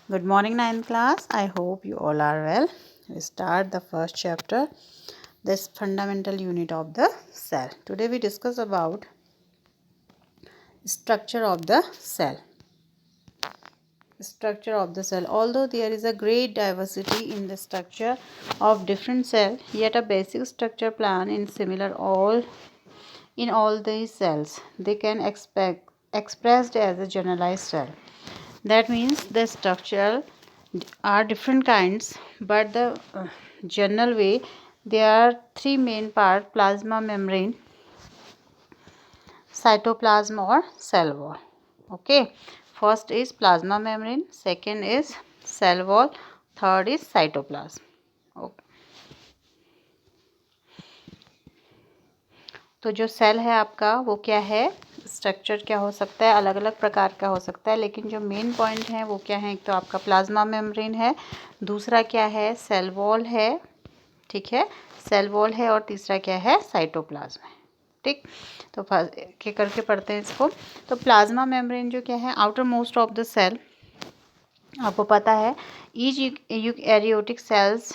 Good morning, 9th class. I hope you all are well. We start the first chapter, this fundamental unit of the cell. Today we discuss about structure of the cell. Structure of the cell. Although there is a great diversity in the structure of different cell, yet a basic structure plan is similar in all these cells. They can expressed as a generalized cell. That means the structure are different kinds, but the general way there are three main parts: plasma membrane, cytoplasm or cell wall. Okay, first is plasma membrane, second is cell wall, third is cytoplasm. Okay. तो जो cell है आपका वो क्या है, structure क्या हो सकता है, अलग अलग प्रकार का हो सकता है, लेकिन जो मेन पॉइंट है वो क्या है, एक तो आपका प्लाज्मा मेम्ब्रेन है, दूसरा क्या है सेल वॉल है, ठीक है, सेल वॉल है, और तीसरा क्या है साइटोप्लाज्म है। ठीक, तो के करके पढ़ते हैं इसको। तो प्लाज्मा मेम्ब्रेन जो क्या है, outermost of the cell, आपको पता है each eukaryotic cells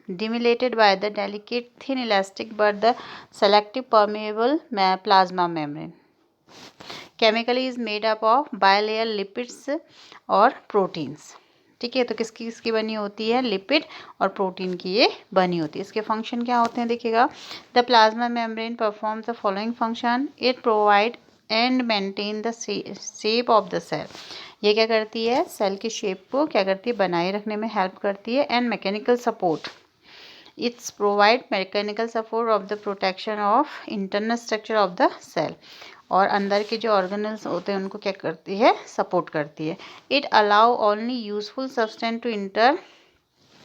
stimulated by the delicate thin elastic but the selective permeable plasma membrane. Chemically is made up of bilayer lipids और proteins. ठीक है, तो किसकी बनी होती है, लिपिड और प्रोटीन की ये बनी होती है। इसके फंक्शन क्या होते हैं देखिएगा, the plasma membrane performs the following function, it provide and maintain the shape of the cell. ये क्या करती है, सेल की शेप को क्या करती है, बनाए रखने में हेल्प करती है। And mechanical support, its provide mechanical support of the protection of internal structure of the cell, और अंदर के जो ऑर्गेनल्स होते हैं उनको क्या करती है, सपोर्ट करती है। It allow only useful substance to enter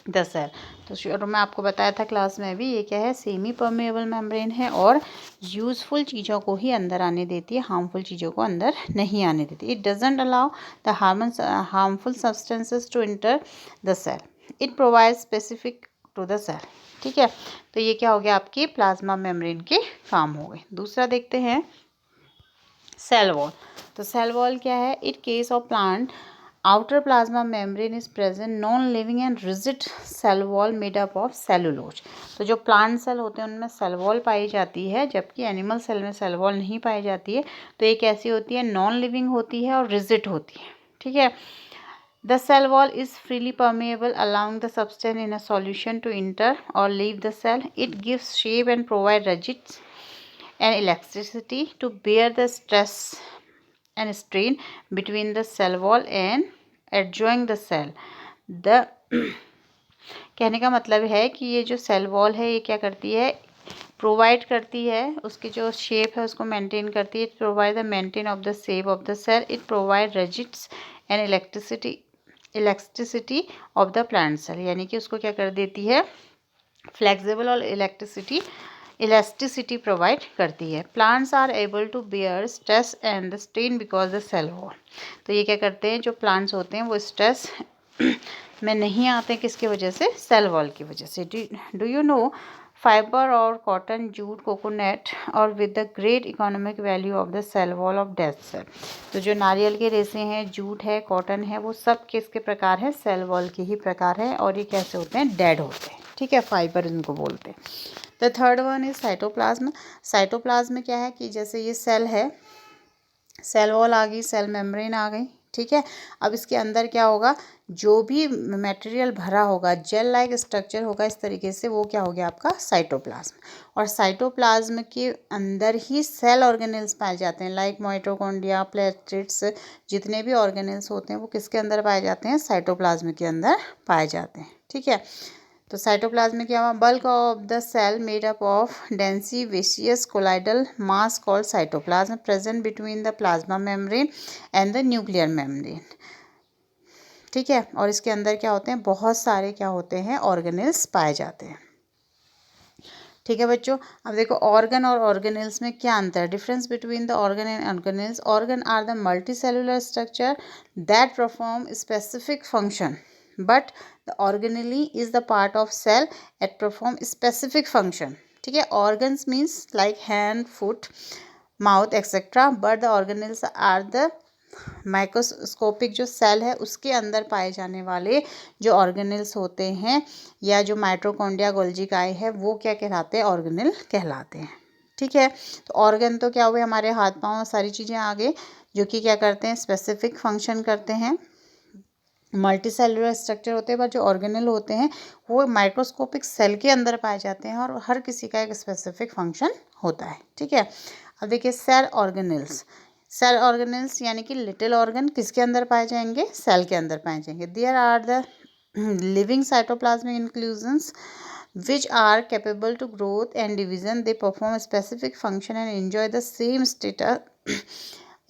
the cell. तो शुरू में आपको बताया था क्लास में भी, ये क्या है, सेमी परमेबल मेम्ब्रेन है और यूजफुल चीज़ों को ही अंदर आने देती है, हार्मफुल चीज़ों को अंदर नहीं आने देती। It doesn't allow the harmful substances to enter the cell. It provide specific to the cell. ठीक है, तो ये क्या हो गया, आपकी प्लाज्मा मेम्ब्रेन के काम हो गए। दूसरा देखते हैं सेल वॉल। तो सेल वॉल क्या है, it case of plant outer plasma membrane is present non living and rigid cell wall made up of cellulose. तो जो प्लांट सेल होते हैं उनमें सेल वॉल पाई जाती है, जबकि एनिमल सेल में सेल वॉल नहीं पाई जाती है। तो ये कैसी होती है, नॉन लिविंग होती है और रिजिड होती है। ठीक है, the cell wall is freely permeable, allowing the substance in a solution to enter or leave the cell. It gives shape and provide rigidity and elasticity to bear the stress and strain between the cell wall and adjoining the cell. The कहने का मतलब है कि ये जो cell wall है ये क्या करती है, प्रोवाइड करती है, उसकी जो शेप है उसको मेंटेन करती है। It provide the maintain of the shape of the cell. It provide rigids and electricity of the plant cell, यानी कि उसको क्या कर देती है, फ्लेक्सिबल और इलास्टिसिटी प्रोवाइड करती है। Plants are able to bear stress and the strain because the cell wall. तो ये क्या करते हैं, जो प्लांट्स होते हैं वो स्ट्रेस में नहीं आते, किसकी वजह से, सेल वॉल की वजह से। डू यू नो फाइबर और कॉटन, जूट, कोकोनट और with the great economic value of the cell wall of dead cell. तो जो नारियल के रेसे हैं, जूट है, कॉटन है, वो सब किसके प्रकार है, सेल वॉल के ही प्रकार है, और ये कैसे होते हैं, डेड होते हैं। ठीक है, फाइबर इनको बोलते हैं। The third one is cytoplasm. Cytoplasm में क्या है कि जैसे ये सेल है, सेल वॉल आ गई, सेल मेम्ब्रेन आ गई, ठीक है। अब इसके अंदर क्या होगा, जो भी मटेरियल भरा होगा, जेल लाइक स्ट्रक्चर होगा इस तरीके से, वो क्या हो गया आपका साइटोप्लाज्म। और साइटोप्लाज्म के अंदर ही सेल ऑर्गेनेल्स पाए जाते हैं, लाइक माइटोकॉन्ड्रिया, प्लेटलेट्स, जितने भी ऑर्गेनेल्स होते हैं वो किसके अंदर पाए जाते हैं, साइटोप्लाज्म के अंदर पाए जाते हैं। ठीक है, तो साइटोप्लाज्म में क्या हुआ, bulk of the cell made up of dense विशियस colloidal mass called cytoplasm present between the plasma membrane and the nuclear membrane. ठीक है, और इसके अंदर क्या होते हैं, बहुत सारे क्या होते हैं, ऑर्गेनेल्स पाए जाते हैं। ठीक है बच्चों, अब देखो ऑर्गन और ऑर्गेनेल्स में क्या अंतर है, difference between the organ and organelles. Organ are the multicellular structure that perform specific function, but the organelle is the part of cell that perform specific function. ठीक है, organs means like hand, foot, mouth etc, but the organelles are the microscopic जो cell है उसके अंदर पाए जाने वाले जो ऑर्गेनेल्स होते हैं या जो माइटोकॉन्ड्रिया गोल्जी काय है वो क्या कहलाते हैं, ऑर्गेनेल कहलाते हैं। ठीक है, तो ऑर्गन तो क्या हुए, हमारे हाथ पाँव सारी चीज़ें आ गई जो कि क्या करते हैं, स्पेसिफिक फंक्शन करते हैं। मल्टी सेलुलर स्ट्रक्चर होते हैं, पर जो ऑर्गेनल होते हैं वो माइक्रोस्कोपिक सेल के अंदर पाए जाते हैं और हर किसी का एक स्पेसिफिक फंक्शन होता है। ठीक है, अब देखिए सेल ऑर्गेनल्स। सेल ऑर्गेनल्स यानी कि लिटिल ऑर्गन किसके अंदर पाए जाएंगे, सेल के अंदर पाए जाएंगे। There are the living cytoplasmic inclusions which are capable to growth and division. They perform a specific function and enjoy the same status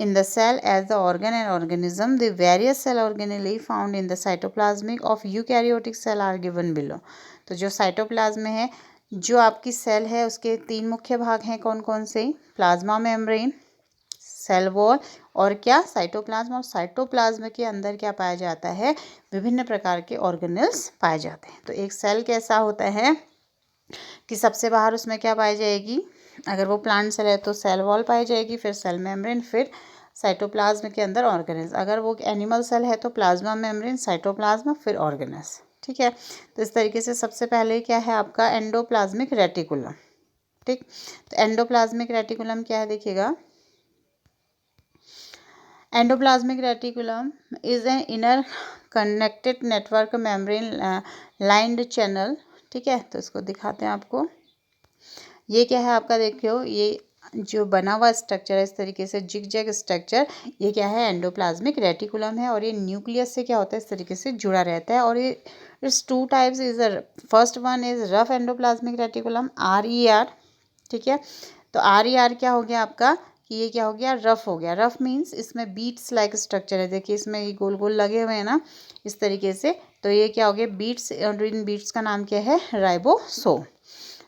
in the cell as the organ and organism. The various cell organelle found in the cytoplasmic of eukaryotic cell are given below. तो जो cytoplasm में है, जो आपकी cell है उसके 3 मुख्य भाग हैं, कौन कौन से, प्लाज्मा मेम्ब्रेन, सेल वॉल और क्या, साइटोप्लाज्म। और साइटोप्लाज्म के अंदर क्या पाया जाता है, विभिन्न प्रकार के ऑर्गेनल्स पाए जाते हैं। तो एक सेल कैसा होता है कि सबसे बाहर उसमें क्या पाई जाएगी, अगर वो प्लांट सेल है तो सेल वॉल पाई जाएगी, फिर सेल मेम्ब्रेन, फिर साइटोप्लाज्म के अंदर ऑर्गेनल्स। अगर वो एनिमल सेल है तो प्लाज्मा मेम्ब्रेन, साइटोप्लाज्म, फिर ऑर्गेनल्स। ठीक है, तो इस तरीके से सबसे पहले क्या है आपका एंडोप्लाज्मिक रेटिकुलम। ठीक, तो एंडोप्लाज्मिक रेटिकुलम क्या है, देखिएगा, endoplasmic reticulum is an inner connected network membrane lined channel. ठीक है, तो इसको दिखाते हैं आपको। ये क्या है आपका, देखियो ये जो बना हुआ स्ट्रक्चर है इस तरीके से जिग जैग स्ट्रक्चर, ये क्या है, एंडोप्लाज्मिक रेटिकुलम है। और ये न्यूक्लियस से क्या होता है, इस तरीके से जुड़ा रहता है। और ये it's 2 types is first one is rough endoplasmic reticulum, RER। ठीक है, तो RER क्या हो गया आपका, कि ये क्या हो गया, रफ हो गया। रफ मीन्स इसमें बीट्स लाइक स्ट्रक्चर है, देखिए इसमें ये गोल गोल लगे हुए हैं ना इस तरीके से, तो ये क्या हो गया, बीट्स। और इन बीट्स का नाम क्या है, राइबोसोम।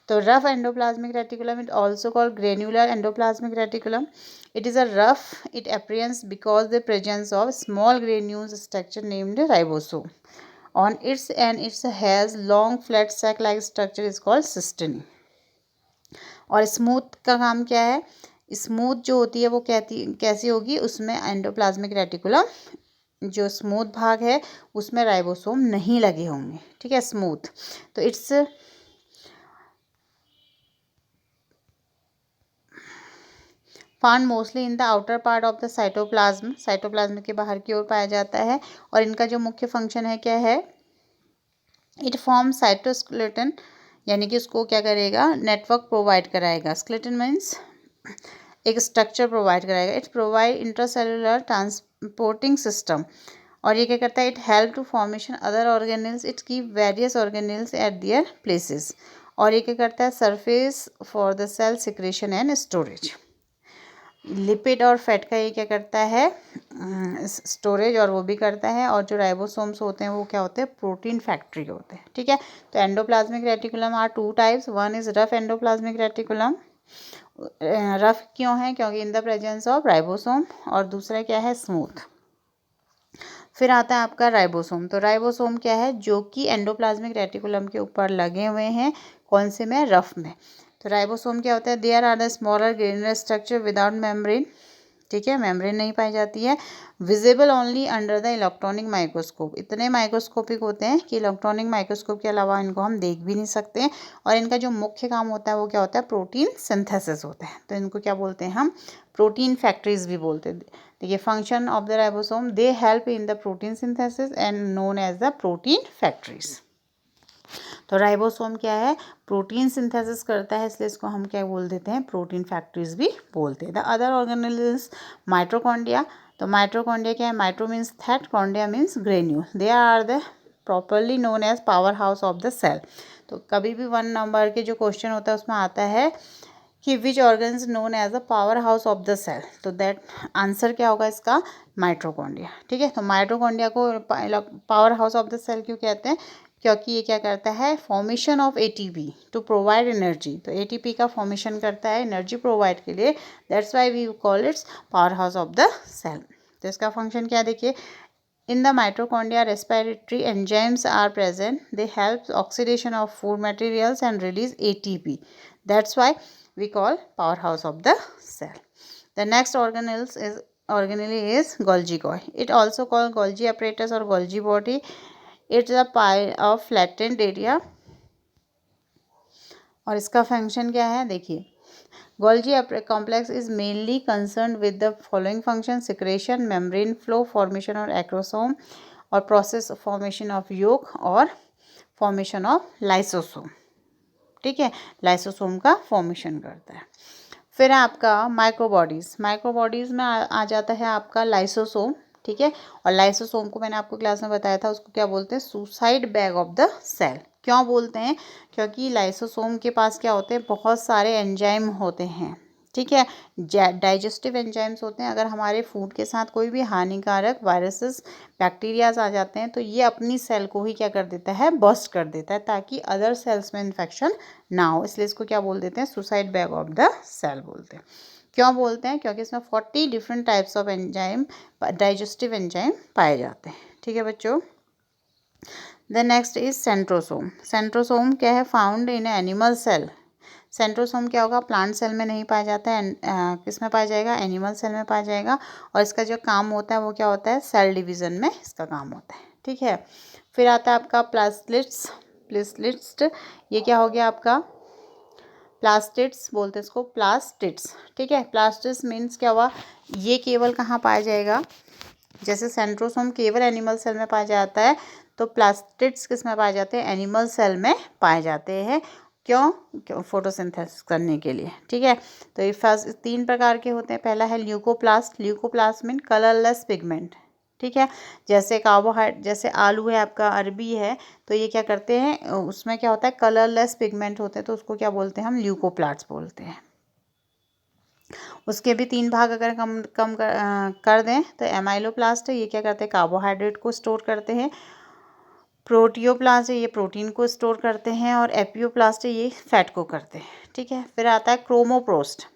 तो rough endoplasmic reticulum it also called granular endoplasmic reticulum. It is a rough, it appears because the presence of small granules structure named ribosome on its, and it has long flat sac like structure is called cisternae. और smooth का काम क्या है, smooth जो होती है वो कैसी होगी, उसमें एंडोप्लाज्मिक रेटिकुलम जो स्मूथ भाग है उसमें राइबोसोम नहीं लगे होंगे। ठीक है, स्मूथ। तो it's found mostly in the outer part of the cytoplasm, cytoplasm के बाहर की ओर पाया जाता है। और इनका जो मुख्य फंक्शन है क्या है, इट फॉर्म साइटोस्केलेटन, यानी कि उसको क्या करेगा, नेटवर्क प्रोवाइड कराएगा। स्केलेटन मीन्स एक स्ट्रक्चर प्रोवाइड कराएगा। It provide intracellular transporting system. और ये क्या करता है, it help to formation other organelles, it keep various organelles at their places. और ये क्या करता है, surface for the cell secretion and storage. Lipid और फैट का ये क्या करता है, स्टोरेज, और वो भी करता है। और जो राइबोसोम्स होते हैं वो क्या होते हैं, प्रोटीन फैक्ट्री होते हैं। ठीक है, तो endoplasmic reticulum are 2 types, one is rough endoplasmic reticulum. Rough क्यों है, क्योंकि in the presence of ribosome. और दूसरा क्या है, स्मूथ। फिर आता है आपका राइबोसोम। तो राइबोसोम क्या है, जो कि एंडोप्लाज्मिक रेटिकुलम के ऊपर लगे हुए हैं, कौन से में, रफ में। तो राइबोसोम क्या होता है, there are the smaller granular structure without membrane. ठीक है, मेम्ब्रेन नहीं पाई जाती है। Visible only under the electronic microscope, इतने माइक्रोस्कोपिक होते हैं कि इलेक्ट्रॉनिक माइक्रोस्कोप के अलावा इनको हम देख भी नहीं सकते हैं। और इनका जो मुख्य काम होता है वो क्या होता है, प्रोटीन सिंथेसिस होता है। तो इनको क्या बोलते हैं हम, प्रोटीन फैक्ट्रीज भी बोलते हैं। देखिए function of the ribosome, they help in the protein synthesis and known as the protein factories. तो राइबोसोम क्या है, प्रोटीन सिंथेसिस करता है, इसलिए इसको हम क्या बोल देते हैं, प्रोटीन फैक्ट्रीज भी बोलते हैं। The other organelles mitochondria. तो माइटोकॉन्ड्रिया क्या है, माइट्रो मीन्स थैट, chondria means granule. They are the properly known as power house of the cell. तो कभी भी 1 नंबर के जो क्वेश्चन होता है उसमें आता है कि which organs known as a power house of the cell, तो दैट आंसर क्या होगा इसका, माइटोकॉन्ड्रिया। ठीक है, तो माइटोकॉन्ड्रिया को power house of the cell क्यों कहते हैं, क्योंकि ये क्या करता है, formation of ATP to provide energy. तो ATP का फॉर्मेशन करता है एनर्जी प्रोवाइड के लिए, that's why we call its power house of the cell. तो इसका फंक्शन क्या, देखिए, in the mitochondria respiratory enzymes are present, they help oxidation of food materials and release ATP, that's why we call powerhouse of the cell. The next organelles is organelle is Golgi. It also called Golgi apparatus or Golgi body. It's a pie of flattened area. और इसका function क्या है देखिए, Golgi complex is mainly concern with the following function: secretion, membrane flow, formation और acrosome, और process formation of योक और formation of lysosome. ठीक है, लाइसोसोम का फॉर्मेशन करता है। फिर आपका माइक्रोबॉडीज़ में आ जाता है आपका लाइसोसोम। ठीक है, और लाइसोसोम को मैंने आपको क्लास में बताया था, उसको क्या बोलते हैं? Suicide bag of the cell. क्यों बोलते हैं? क्योंकि लाइसोसोम के पास क्या होते हैं? बहुत सारे एंजाइम होते हैं। ठीक है, डाइजेस्टिव एंजाइम्स होते हैं। अगर हमारे फूड के साथ कोई भी हानिकारक वायरसेस, बैक्टीरियाज आ जाते हैं तो ये अपनी सेल को ही क्या कर देता है? बस्ट कर देता है, ताकि अदर सेल्स में इन्फेक्शन ना हो। इसलिए इसको क्या बोल देते हैं? Suicide bag of the cell बोलते हैं। क्यों बोलते हैं? क्योंकि इसमें 40 different types of enzyme, digestive enzyme पाए जाते हैं। ठीक है बच्चों। The next is centrosome. Centrosome क्या है? Found in animal cell. Centrosome क्या होगा? प्लांट सेल में नहीं पाया जाता है, किस में पाया जाएगा? एनिमल सेल में पाया जाएगा। और इसका जो काम होता है वो क्या होता है? सेल डिवीज़न में इसका काम होता है। ठीक है, फिर आता है आपका प्लास्टिड्स। ये क्या हो गया आपका? प्लास्टिड्स बोलते हैं इसको, प्लास्टिड्स। ठीक है, प्लास्टिड्स मीन्स क्या हुआ? ये केवल कहाँ पाया जाएगा? जैसे सेंट्रोसोम केवल एनिमल सेल में पाया जाता है, तो प्लास्टिड्स किस में पाए जाते हैं? एनिमल सेल में पाए जाते हैं। क्यों? फोटोसिंथेसिस करने के लिए। ठीक है, तो ये फर्स्ट 3 प्रकार के होते हैं। पहला है leucoplast. Leucoplast mean colourless pigment. ठीक है, जैसे कार्बोहाइड्रेट, जैसे आलू है आपका, अरबी है, तो ये क्या करते हैं? उसमें क्या होता है? कलरलेस पिगमेंट होते हैं, तो उसको क्या बोलते हैं? हम ल्यूकोप्लास्ट बोलते हैं। उसके भी 3 भाग अगर कम कर दें तो एमाइलोप्लास्ट है, ये क्या करते हैं? कार्बोहाइड्रेट को स्टोर करते हैं। प्रोटियोप्लास्ट है, ये प्रोटीन को स्टोर करते हैं। और एपियोप्लास्ट है, ये फैट को करते हैं। ठीक है, फिर आता है क्रोमोप्रोस्ट।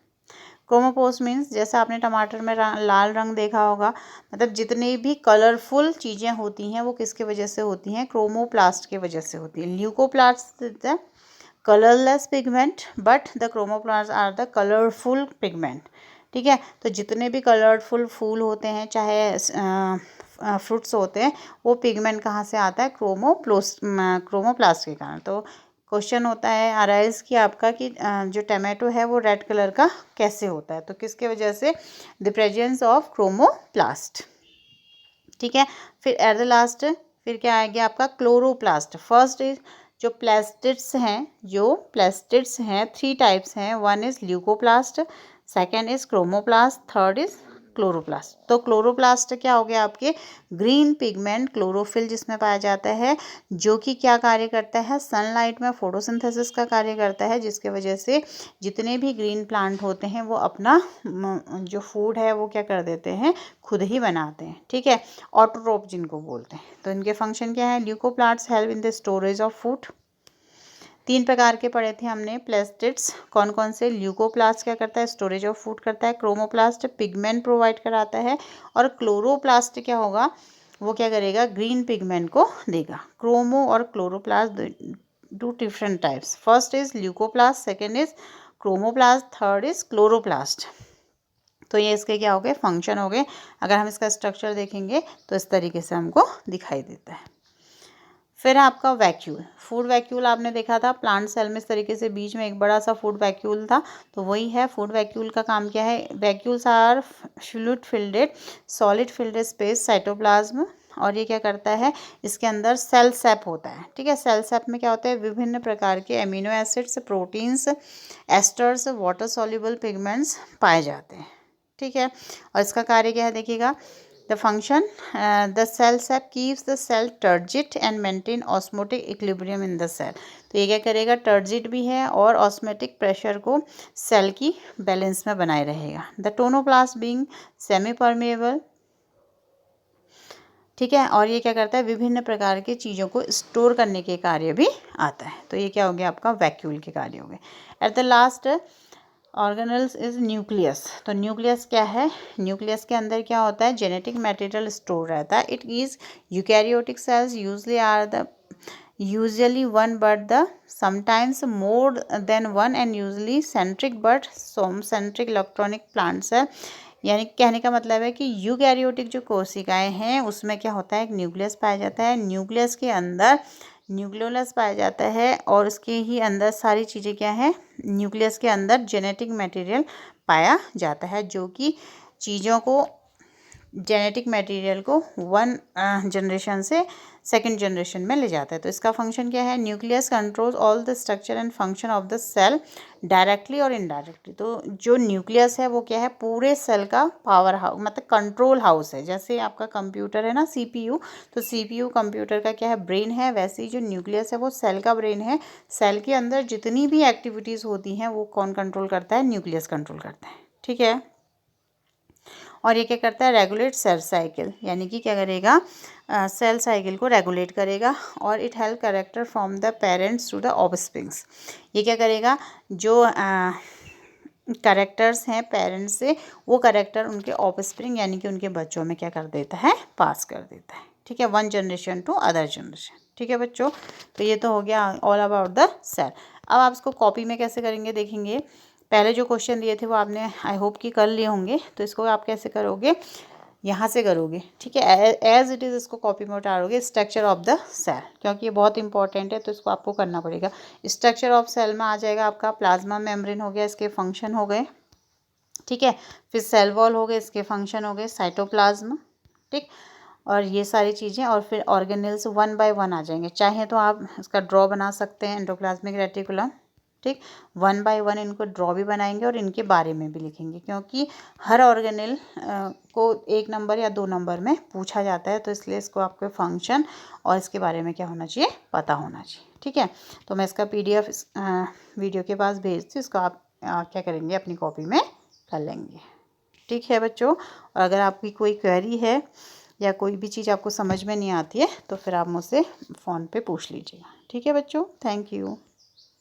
क्रोमोप्रोस्ट मीन्स जैसे आपने टमाटर में लाल रंग देखा होगा, मतलब जितनी भी कलरफुल चीज़ें होती हैं वो किसके वजह से होती हैं? क्रोमोप्लास्ट की वजह से होती है। Leucoplast the colourless pigment, but the chromoplast are the colourful pigment. ठीक है, तो जितने भी कलरफुल फूल होते हैं, चाहे फ्रूट्स होते हैं, वो पिगमेंट कहाँ से आता है? क्रोमोप्लास्ट के कारण। तो क्वेश्चन होता है अराइज कि आपका कि जो टमाटो है वो रेड कलर का कैसे होता है? तो किसके वजह से? The presence of chromoplast. ठीक है, फिर एट द लास्ट फिर क्या आएगा आपका? क्लोरोप्लास्ट। फर्स्ट इज जो प्लास्टिड्स हैं 3 टाइप्स हैं। 1 is leucoplast, second is chromoplast, third is chloroplast. तो क्लोरोप्लास्ट क्या हो गया? आपके ग्रीन पिगमेंट क्लोरोफिल जिसमें पाया जाता है, जो कि क्या कार्य करता है? सनलाइट में फोटोसिंथेसिस का कार्य करता है, जिसके वजह से जितने भी ग्रीन प्लांट होते हैं वो अपना जो फूड है वो क्या कर देते हैं? खुद ही बनाते हैं। ठीक है, ऑटोट्रोफ जिनको बोलते हैं। तो इनके फंक्शन क्या है? Leucoplast help in the storage of food. 3 प्रकार के पढ़े थे हमने प्लास्टिड्स। कौन कौन से? ल्यूकोप्लास्ट क्या करता है? स्टोरेज ऑफ फूड करता है। क्रोमोप्लास्ट पिगमेंट प्रोवाइड कराता है। और क्लोरोप्लास्ट क्या होगा? वो क्या करेगा? ग्रीन पिगमेंट को देगा। क्रोमो और chloroplast 2 different types. First is leucoplast, second is chromoplast, third is chloroplast. तो ये इसके क्या हो गए? फंक्शन हो गए। अगर हम इसका स्ट्रक्चर देखेंगे तो इस तरीके से हमको दिखाई देता है। फिर आपका वैक्यूल, फूड वैक्यूल आपने देखा था प्लांट सेल में, इस तरीके से बीच में एक बड़ा सा फूड वैक्यूल था, तो वही है फूड वैक्यूल का काम क्या है? Vacuoles are fluid filled solid filled space cytoplasm. और ये क्या करता है? इसके अंदर सेल सेप होता है। ठीक है, सेल सेप में क्या होता है? विभिन्न प्रकार के amino acids, proteins, asters, water soluble pigments पाए जाते हैं। ठीक है, और इसका कार्य क्या है देखिएगा? The function, the cell sap keeps the cell turgid and maintain osmotic equilibrium in the cell। तो ये क्या करेगा? टर्जिड भी है और ऑस्मेटिक प्रेशर को सेल की बैलेंस में बनाए रहेगा। The tonoplast being semi permeable. ठीक है, और ये क्या करता है? विभिन्न प्रकार की चीज़ों को स्टोर करने के कार्य भी आता है। तो ये क्या हो गया? आपका वैक्यूल के कार्य हो गए। At the last organelles is nucleus. तो न्यूक्लियस क्या है? न्यूक्लियस के अंदर क्या होता है? जेनेटिक मटेरियल स्टोर रहता है। It is eukaryotic cells usually one, but the sometimes more than one, and usually centric but some centric electronic plant cell यानी कहने का मतलब है कि यूकैरियोटिक जो कोशिकाएं हैं उसमें क्या होता है, एक न्यूक्लियस पाया जाता है, न्यूक्लियस के अंदर न्यूक्लियोलस पाया जाता है और उसके ही अंदर सारी चीज़ें क्या है, न्यूक्लियस के अंदर जेनेटिक मटेरियल पाया जाता है जो कि चीज़ों को, जेनेटिक मटेरियल को वन जनरेशन से सेकंड जनरेशन में ले जाता है। तो इसका फंक्शन क्या है, nucleus controls all the structure and function of the cell directly और इनडायरेक्टली। तो जो न्यूक्लियस है वो क्या है, पूरे सेल का पावर हाउस मतलब कंट्रोल हाउस है। जैसे आपका कंप्यूटर है ना सीपीयू, तो सीपीयू कंप्यूटर का क्या है, ब्रेन है, वैसे ही जो न्यूक्लियस है वो सेल का ब्रेन है। सेल के अंदर जितनी भी एक्टिविटीज़ होती हैं वो कौन कंट्रोल करता है, न्यूक्लियस कंट्रोल करता है। ठीक है, और ये क्या करता है, रेगुलेट सेल साइकिल, यानी कि क्या करेगा, सेल साइकिल को रेगुलेट करेगा। और it help character from the parents to the offsprings. ये क्या करेगा, जो कैरेक्टर्स हैं पेरेंट्स से, वो कैरेक्टर उनके ऑफस्प्रिंग यानी कि उनके बच्चों में क्या कर देता है, पास कर देता है। ठीक है, one generation to other generation. ठीक है बच्चों, तो ये तो हो गया ऑल अबाउट द सेल। अब आप इसको कॉपी में कैसे करेंगे देखेंगे। पहले जो क्वेश्चन दिए थे वो आपने आई होप कि कर लिए होंगे, तो इसको आप कैसे करोगे, यहाँ से करोगे। ठीक है, एज इट इज़ इसको कॉपी में उतारोगे, स्ट्रक्चर ऑफ द सेल, क्योंकि ये बहुत इंपॉर्टेंट है तो इसको आपको करना पड़ेगा। स्ट्रक्चर ऑफ सेल में आ जाएगा आपका प्लाज्मा मेम्ब्रेन हो गया, इसके फंक्शन हो गए। ठीक है, फिर सेल वॉल हो गए, इसके फंक्शन हो गए, साइटोप्लाज्म। ठीक, और ये सारी चीज़ें, और फिर ऑर्गेनेल्स वन बाय वन आ जाएंगे। चाहे तो आप इसका ड्रॉ बना सकते हैं, एंडोप्लाज्मिक रेटिकुलम। ठीक, वन बाय वन इनको ड्रॉ भी बनाएंगे और इनके बारे में भी लिखेंगे, क्योंकि हर ऑर्गेनेल को 1 नंबर या 2 नंबर में पूछा जाता है, तो इसलिए इसको आपके फंक्शन और इसके बारे में क्या होना चाहिए, पता होना चाहिए। ठीक है, तो मैं इसका PDF वीडियो के पास भेजती हूँ, इसको आप क्या करेंगे, अपनी कॉपी में कर लेंगे। ठीक है बच्चों, और अगर आपकी कोई क्वेरी है या कोई भी चीज़ आपको समझ में नहीं आती है तो फिर आप मुझसे फ़ोन पे पूछ लीजिएगा। ठीक है बच्चों, थैंक यू।